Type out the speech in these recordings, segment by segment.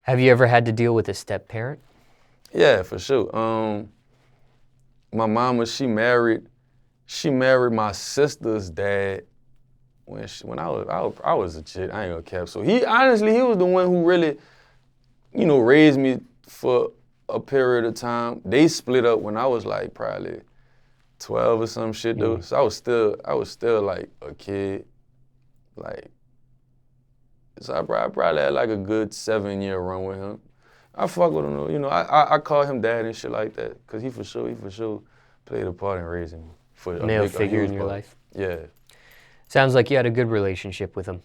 Have you ever had to deal with a step-parent? Yeah, for sure. My mama, she married my sister's dad when I was a kid. I ain't gonna cap. So he was the one who really, raised me for a period of time. They split up when I was like probably 12 or some shit though. So I was still like a kid. Like, so I probably had like a good 7-year run with him. I fuck with him though. I call him dad and shit like that. Cause he for sure played a part in raising me. For Male figure in your life? Yeah. Sounds like you had a good relationship with him.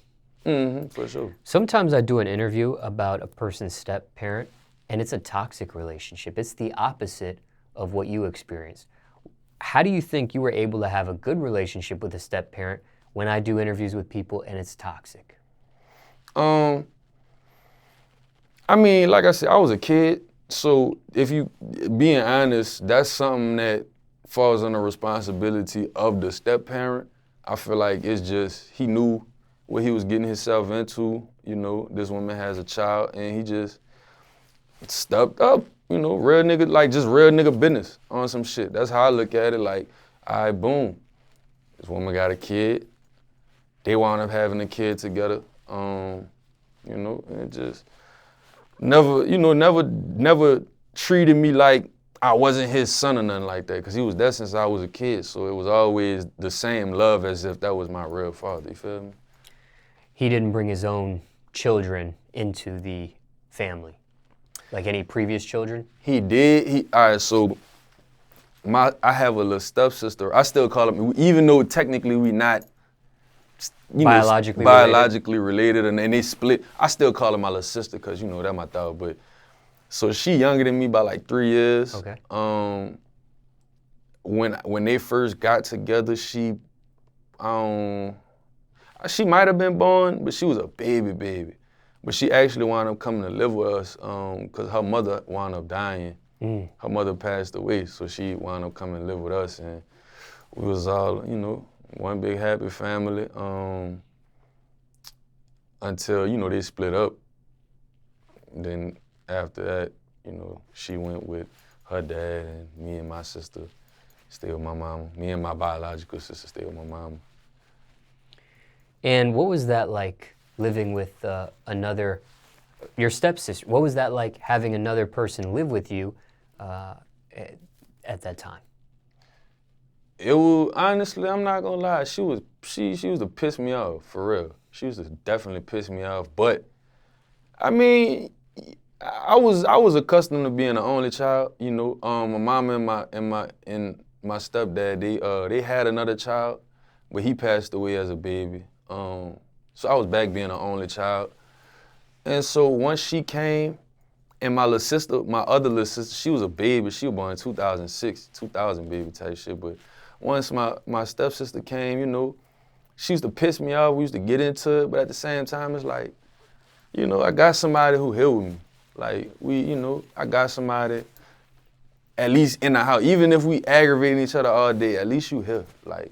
For sure. Sometimes I do an interview about a person's step-parent, and it's a toxic relationship. It's the opposite of what you experienced. How do you think you were able to have a good relationship with a step-parent when I do interviews with people and it's toxic? I mean, like I said, I was a kid, so if you being honest, that's something that falls on the responsibility of the step-parent. I feel like it's just, he knew what he was getting himself into. This woman has a child, and he just stepped up, real nigga, like just real nigga business on some shit. That's how I look at it, like, all right, boom. This woman got a kid. They wound up having a kid together. And it just never treated me like I wasn't his son or nothing like that, because he was there since I was a kid. So it was always the same love as if that was my real father, you feel me? He didn't bring his own children into the family, like any previous children? He did. All right, so I have a little stepsister. I still call him, even though technically we not biologically related and they split, I still call her my little sister because, that's my dog. But so she younger than me by like 3 years. Okay. When they first got together, she might have been born, but she was a baby. But she actually wound up coming to live with us because her mother wound up dying. Her mother passed away, so she wound up coming to live with us, and we was all, one big happy family until, they split up. Then after that, she went with her dad, and me and my sister stayed with my mama. Me and my biological sister stayed with my mama. And what was that like living with your stepsister? What was that like having another person live with you at that time? It was, honestly, I'm not gonna lie, she used to piss me off, for real. She used to definitely piss me off, but I mean, I was accustomed to being the only child, My mama and my stepdad, they had another child, but he passed away as a baby. So I was back being the only child. And so once she came, and my other little sister, she was a baby. She was born in 2006, 2000 baby type shit, but once my stepsister came, she used to piss me off. We used to get into it, but at the same time, it's like, I got somebody who here with me. Like, I got somebody at least in the house. Even if we aggravating each other all day, at least you here. Like,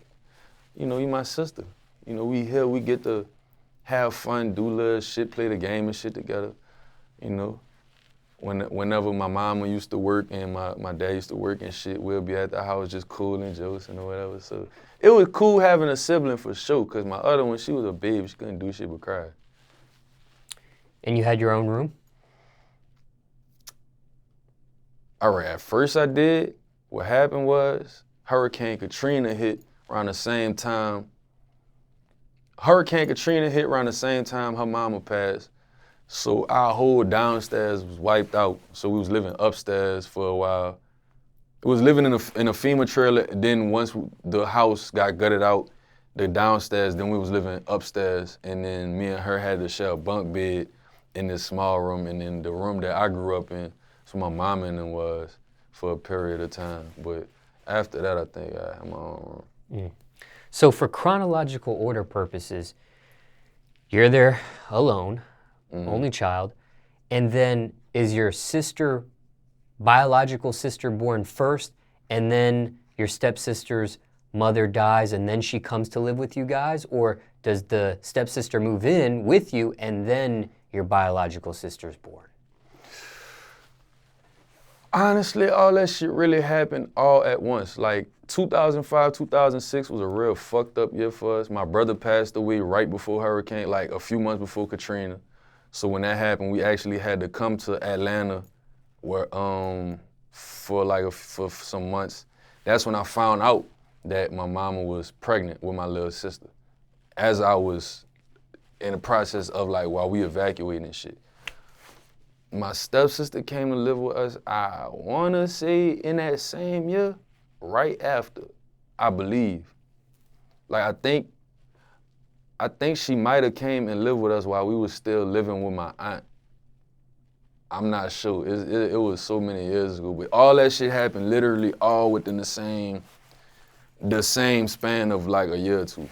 you my sister. We here, we get to have fun, do little shit, play the game and shit together. Whenever my mama used to work and my dad used to work and shit, we'll be at the house just cool and joking or whatever. So it was cool having a sibling for sure, because my other one, she was a baby. She couldn't do shit but cry. And you had your own room? All right, at first I did. What happened was Hurricane Katrina hit around the same time. Her mama passed. So our whole downstairs was wiped out. So we was living upstairs for a while. It was living in a FEMA trailer. Then once the house got gutted out, the downstairs, then we was living upstairs. And then me and her had to share a bunk bed in this small room. And then the room that I grew up in, so my mom and them was for a period of time. But after that, I think I had my own room. So for chronological order purposes, you're there alone, only child, and then is your biological sister born first, and then your stepsister's mother dies and then she comes to live with you guys? Or does the stepsister move in with you and then your biological sister's born? Honestly, all that shit really happened all at once. Like 2005, 2006 was a real fucked up year for us. My brother passed away right before hurricane, like a few months before Katrina. So when that happened, we actually had to come to Atlanta where for some months. That's when I found out that my mama was pregnant with my little sister. As I was in the process of like while we evacuating and shit. My stepsister came to live with us, I wanna say in that same year, right after, I believe. Like I think she might have came and lived with us while we was still living with my aunt. I'm not sure, it was so many years ago, but all that shit happened literally all within the same span of like a year or two.